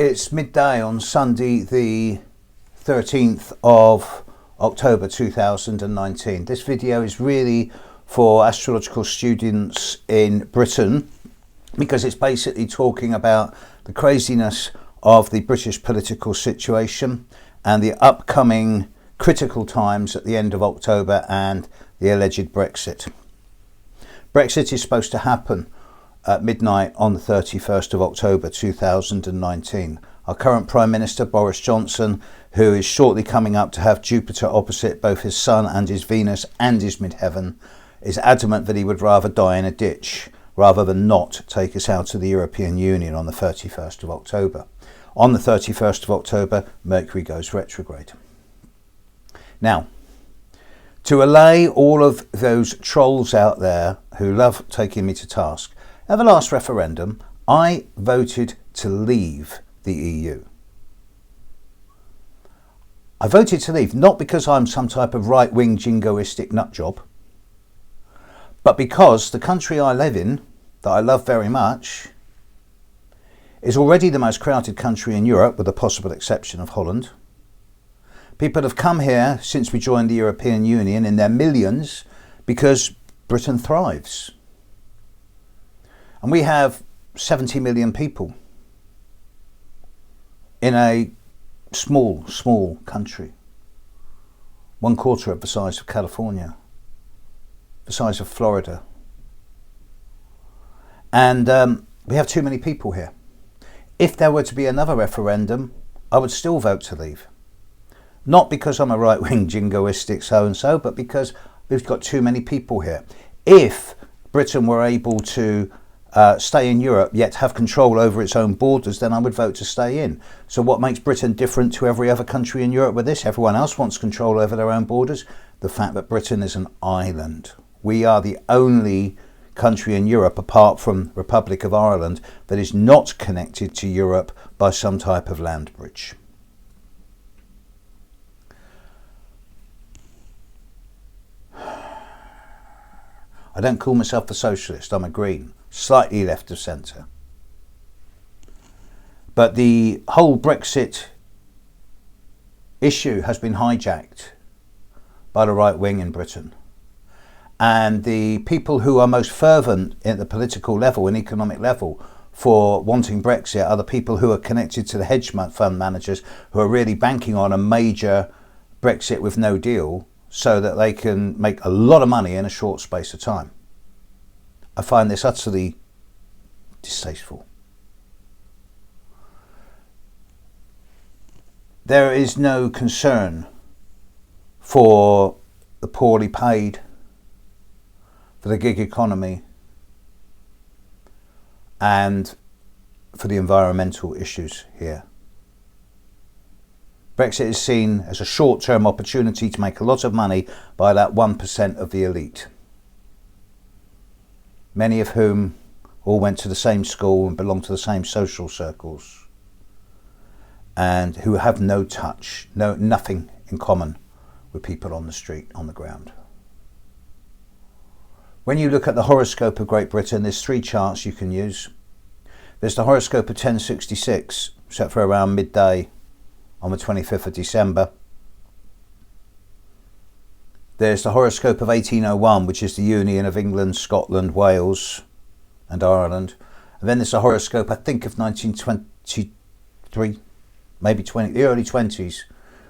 It's midday on Sunday the 13th of October 2019. This video is really for astrological students in Britain because it's basically talking about the craziness of the British political situation and the upcoming critical times at the end of October and the alleged Brexit. Brexit is supposed to happen at midnight on the 31st of October 2019. Our current Prime Minister Boris Johnson, who is shortly coming up to have Jupiter opposite both his Sun and his Venus and his midheaven, is adamant that he would rather die in a ditch rather than not take us out of the European Union on the 31st of October. On the 31st of October, Mercury goes retrograde. Now, to allay all of those trolls out there who love taking me to task, at the last referendum, I voted to leave the EU. I voted to leave not because I'm some type of right-wing jingoistic nutjob, but because the country I live in, that I love very much, is already the most crowded country in Europe, with the possible exception of Holland. People have come here since we joined the European Union in their millions because Britain thrives. And we have 70 million people in a small country. 1/4 of the size of California, the size of Florida. And we have too many people here. If there were to be another referendum, I would still vote to leave. Not because I'm a right-wing jingoistic so-and-so, but because we've got too many people here. If Britain were able to stay in Europe yet have control over its own borders, then I would vote to stay in. So what makes Britain different to every other country in Europe with this? Everyone else wants control over their own borders. The fact that Britain is an island. We are the only country in Europe, apart from Republic of Ireland, that is not connected to Europe by some type of land bridge. I don't call myself a socialist, I'm a green, slightly left of centre. But the whole Brexit issue has been hijacked by the right wing in Britain. And the people who are most fervent at the political level and economic level for wanting Brexit are the people who are connected to the hedge fund managers who are really banking on a major Brexit with no deal, so that they can make a lot of money in a short space of time. I find this utterly distasteful. There is no concern for the poorly paid, for the gig economy, and for the environmental issues here. Brexit is seen as a short-term opportunity to make a lot of money by that 1% of the elite, many of whom all went to the same school and belong to the same social circles, and who have no touch, nothing in common with people on the street, on the ground. When you look at the horoscope of Great Britain, there's 3 charts you can use. There's the horoscope of 1066, set for around midday on the 25th of December. There's the horoscope of 1801, which is the union of England, Scotland, Wales and Ireland. And then there's the horoscope, I think, of 1923, maybe the early 20s,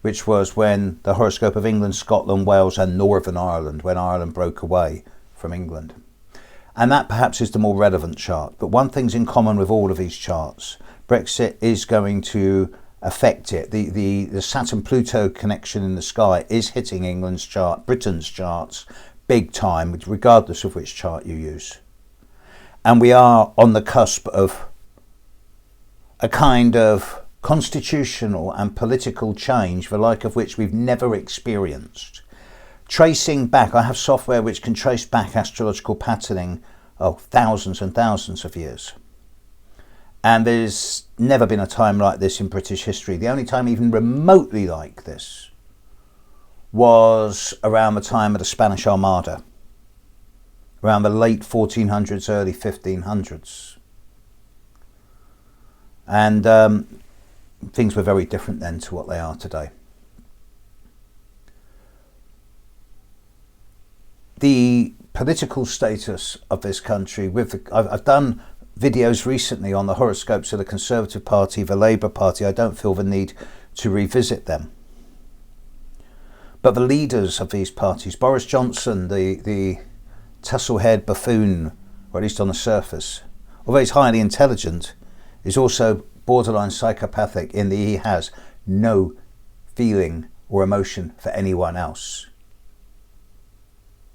which was when the horoscope of England, Scotland, Wales and Northern Ireland, when Ireland broke away from England. And that perhaps is the more relevant chart. But one thing's in common with all of these charts. Brexit is going to affect it. The Saturn-Pluto connection in the sky is hitting England's chart, Britain's charts, big time, regardless of which chart you use. And we are on the cusp of a kind of constitutional and political change, the like of which we've never experienced. Tracing back, I have software which can trace back astrological patterning of thousands and thousands of years. And there's never been a time like this in British history. The only time even remotely like this was around the time of the Spanish Armada, around the late 1400s, early 1500s. And things were very different then to what they are today. The political status of this country, I've done videos recently on the horoscopes of the Conservative Party, the Labour Party. I don't feel the need to revisit them. But the leaders of these parties, Boris Johnson, the tussle-haired buffoon, or at least on the surface, although he's highly intelligent, is also borderline psychopathic in that he has no feeling or emotion for anyone else.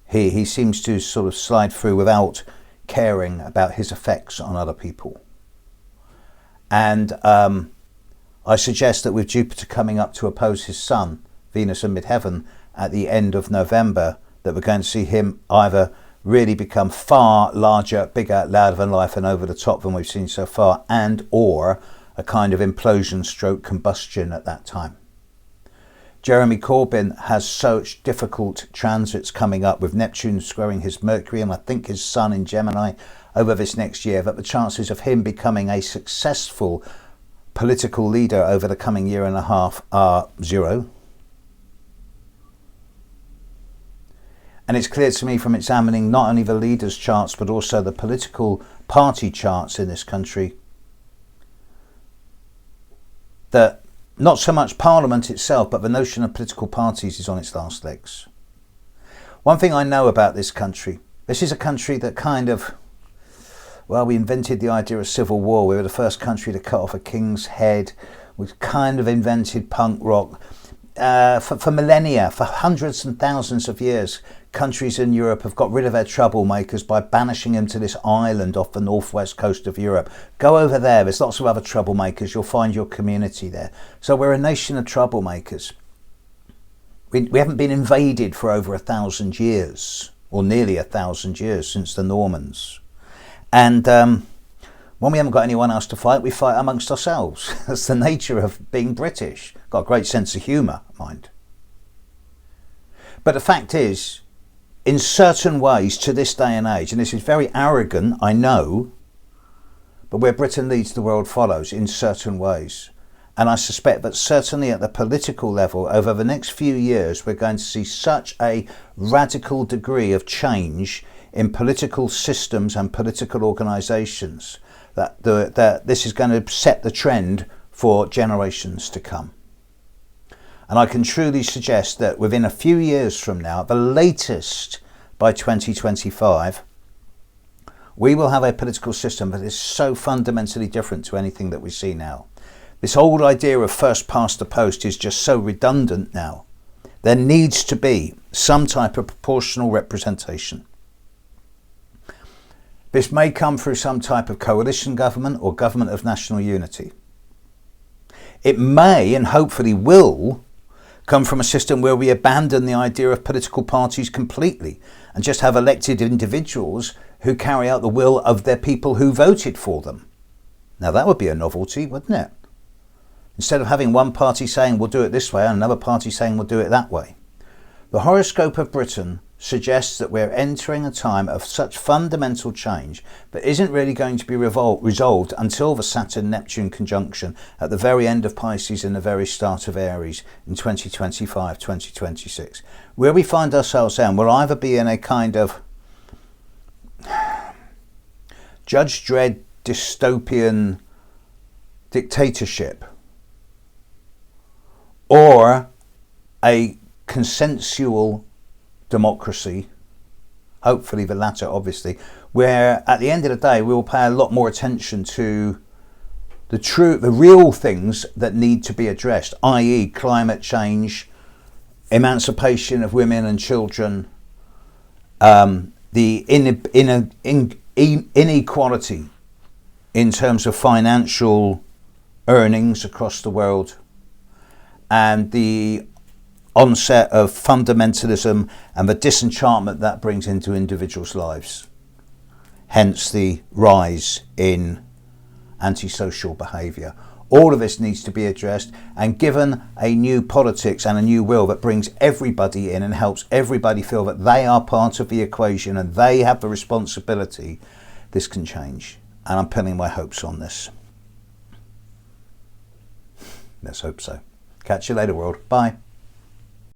He seems to sort of slide through without caring about his effects on other people. And I suggest that with Jupiter coming up to oppose his sun, Venus in midheaven, at the end of November, that we're going to see him either really become far larger, bigger, louder than life and over the top than we've seen so far, and or a kind of implosion stroke combustion at that time. Jeremy Corbyn has such difficult transits coming up with Neptune squaring his Mercury and I think his Sun in Gemini over this next year, that the chances of him becoming a successful political leader over the coming year and a half are zero. And it's clear to me from examining not only the leaders' charts but also the political party charts in this country that not so much Parliament itself, but the notion of political parties is on its last legs. One thing I know about this country, this is a country that kind of, well, we invented the idea of civil war. We were the first country to cut off a king's head. We kind of invented punk rock. For millennia, for hundreds and thousands of years, countries in Europe have got rid of their troublemakers by banishing them to this island off the northwest coast of Europe. Go over there, there's lots of other troublemakers, you'll find your community there. So we're a nation of troublemakers. We haven't been invaded for over 1,000 years, or nearly 1,000 years since the Normans. And when we haven't got anyone else to fight, we fight amongst ourselves. That's the nature of being British. Got a great sense of humour, mind. But the fact is, in certain ways to this day and age, and this is very arrogant, I know, but where Britain leads, the world follows in certain ways. And I suspect that certainly at the political level, over the next few years, we're going to see such a radical degree of change in political systems and political organisations that this is going to set the trend for generations to come. And I can truly suggest that within a few years from now, the latest by 2025, we will have a political system that is so fundamentally different to anything that we see now. This old idea of first past the post is just so redundant now. There needs to be some type of proportional representation. This may come through some type of coalition government or government of national unity. It may, and hopefully will, come from a system where we abandon the idea of political parties completely and just have elected individuals who carry out the will of their people who voted for them. Now that would be a novelty, wouldn't it? Instead of having one party saying we'll do it this way and another party saying we'll do it that way. The horoscope of Britain suggests that we're entering a time of such fundamental change that isn't really going to be resolved until the Saturn-Neptune conjunction at the very end of Pisces and the very start of Aries in 2025, 2026. Where we find ourselves then will either be in a kind of Judge Dredd dystopian dictatorship or a consensual democracy, hopefully the latter obviously, where at the end of the day we will pay a lot more attention to the real things that need to be addressed, i.e. climate change, emancipation of women and children, the inequality in terms of financial earnings across the world, and the onset of fundamentalism and the disenchantment that brings into individuals' lives. Hence the rise in antisocial behaviour. All of this needs to be addressed and given a new politics and a new will that brings everybody in and helps everybody feel that they are part of the equation and they have the responsibility, this can change. And I'm pinning my hopes on this. Let's hope so. Catch you later, world. Bye.